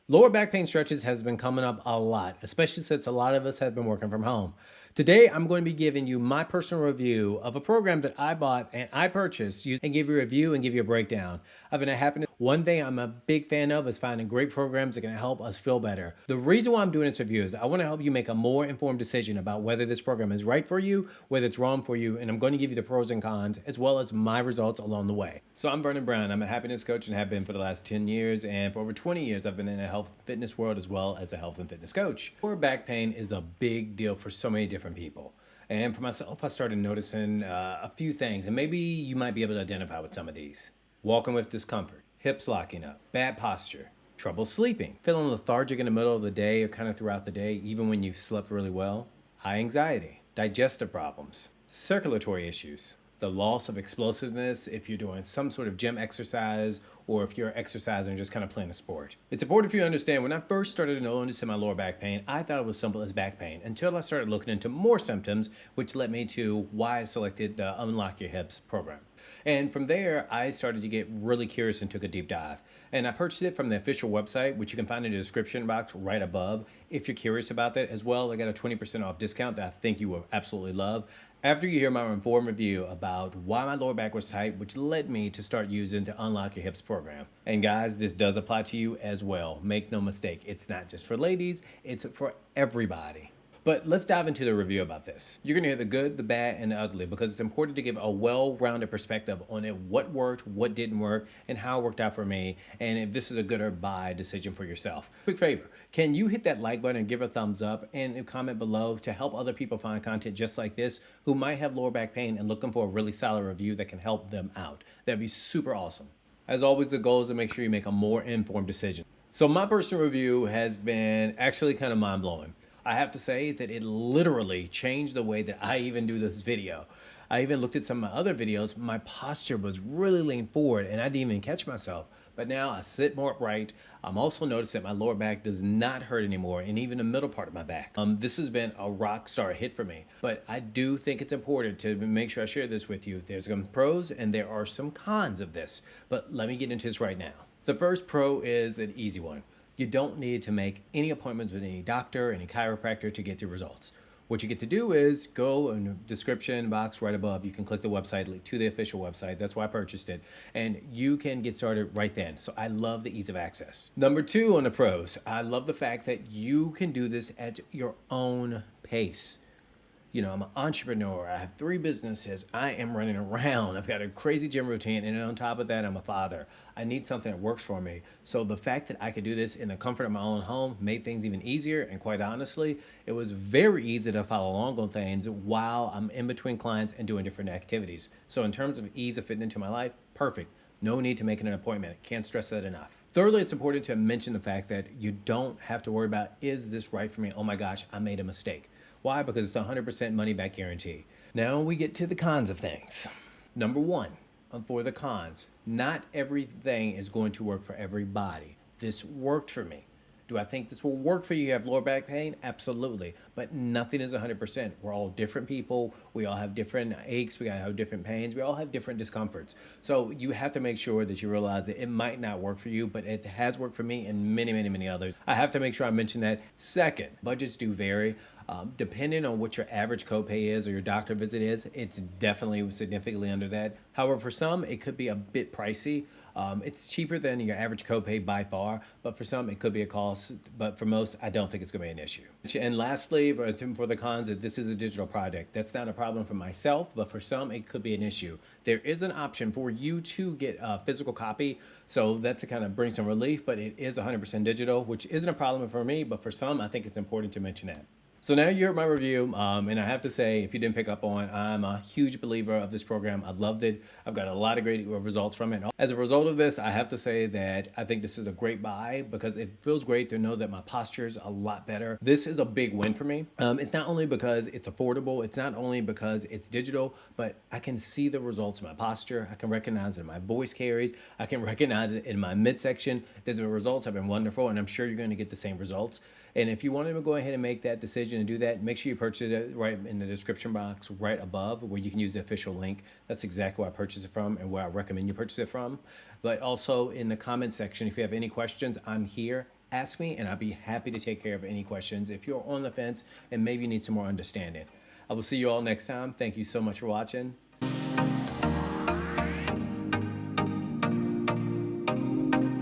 Lower back pain stretches has been coming up a lot, especially since a lot of us have been working from home. Today, I'm going to be giving you my personal review of a program that I bought and I purchased and give you a review and give you a breakdown of it happening. One thing I'm a big fan of is finding great programs that can help us feel better. The reason why I'm doing this review is I want to help you make a more informed decision about whether this program is right for you, whether it's wrong for you, and I'm going to give you the pros and cons as well as my results along the way. So I'm Vernon Brown. I'm a happiness coach and have been for the last 10 years, and for over 20 years I've been in the health and fitness world as well as a health and fitness coach. Lower back pain is a big deal for so many different people. And for myself, I started noticing a few things, and maybe you might be able to identify with some of these. Walking with discomfort, hips locking up, bad posture, trouble sleeping, feeling lethargic in the middle of the day or kind of throughout the day, even when you've slept really well, high anxiety, digestive problems, circulatory issues, the loss of explosiveness if you're doing some sort of gym exercise or if you're exercising and just kind of playing a sport. It's important for you to understand when I first started noticing my lower back pain, I thought it was simple as back pain until I started looking into more symptoms, which led me to why I selected the Unlock Your Hips program. And from there, I started to get really curious and took a deep dive. And I purchased it from the official website, which you can find in the description box right above. If you're curious about that as well, I got a 20% off discount that I think you will absolutely love. After you hear my informed review about why my lower back was tight, which led me to start using the Unlock Your Hips program. And guys, this does apply to you as well. Make no mistake, it's not just for ladies, it's for everybody. But let's dive into the review about this. You're gonna hear the good, the bad, and the ugly because it's important to give a well-rounded perspective on it, what worked, what didn't work, and how it worked out for me, and if this is a good or bad decision for yourself. Quick favor, can you hit that like button and give a thumbs up and comment below to help other people find content just like this who might have lower back pain and looking for a really solid review that can help them out. That'd be super awesome. As always, the goal is to make sure you make a more informed decision. So my personal review has been actually kind of mind-blowing. I have to say that it literally changed the way that I even do this video. I even looked at some of my other videos. My posture was really leaned forward and I didn't even catch myself. But now I sit more upright. I'm also noticing that my lower back does not hurt anymore and even the middle part of my back. This has been a rock star hit for me. But I do think it's important to make sure I share this with you. There's some pros and there are some cons of this. But let me get into this right now. The first pro is an easy one. You don't need to make any appointments with any doctor, any chiropractor to get the results. What you get to do is go in the description box right above. You can click the website, link to the official website. That's why I purchased it. And you can get started right then. So I love the ease of access. Number two on the pros, I love the fact that you can do this at your own pace. You know, I'm an entrepreneur. I have 3 businesses. I am running around. I've got a crazy gym routine. And on top of that, I'm a father. I need something that works for me. So the fact that I could do this in the comfort of my own home made things even easier. And quite honestly, it was very easy to follow along on things while I'm in between clients and doing different activities. So in terms of ease of fitting into my life, perfect. No need to make an appointment. Can't stress that enough. Thirdly, it's important to mention the fact that you don't have to worry about, is this right for me? Oh my gosh, I made a mistake. Why? Because it's a 100% money back guarantee. Now we get to the cons of things. Number one, for the cons, not everything is going to work for everybody. This worked for me. Do I think this will work for you? You have lower back pain? Absolutely. But nothing is 100%. We're all different people. We all have different aches. We all have different pains. We all have different discomforts. So you have to make sure that you realize that it might not work for you, but it has worked for me and many, many, many others. I have to make sure I mention that. Second, budgets do vary. Depending on what your average copay is or your doctor visit is, it's definitely significantly under that. However, for some, it could be a bit pricey. It's cheaper than your average copay by far, but for some, it could be a cost. But for most, I don't think it's going to be an issue. And lastly, for the cons, this is a digital product. That's not a problem for myself, but for some, it could be an issue. There is an option for you to get a physical copy, so that's to kind of bring some relief, but it is 100% digital, which isn't a problem for me, but for some, I think it's important to mention that. So now you heard my review, and I have to say, if you didn't pick up on, I'm a huge believer of this program. I loved it. I've got a lot of great results from it. As a result of this, I have to say that I think this is a great buy because it feels great to know that my posture is a lot better. This is a big win for me. It's not only because it's affordable, it's not only because it's digital, but I can see the results of my posture. I can recognize it in my voice carries. I can recognize it in my midsection. The results have been wonderful, and I'm sure you're going to get the same results. And if you want to go ahead and make that decision and do that, make sure you purchase it right in the description box right above where you can use the official link. That's exactly where I purchased it from and where I recommend you purchase it from. But also in the comment section, if you have any questions, I'm here ask me and I'll be happy to take care of any questions if you're on the fence and maybe you need some more understanding. I will see you all next time. Thank you so much for watching.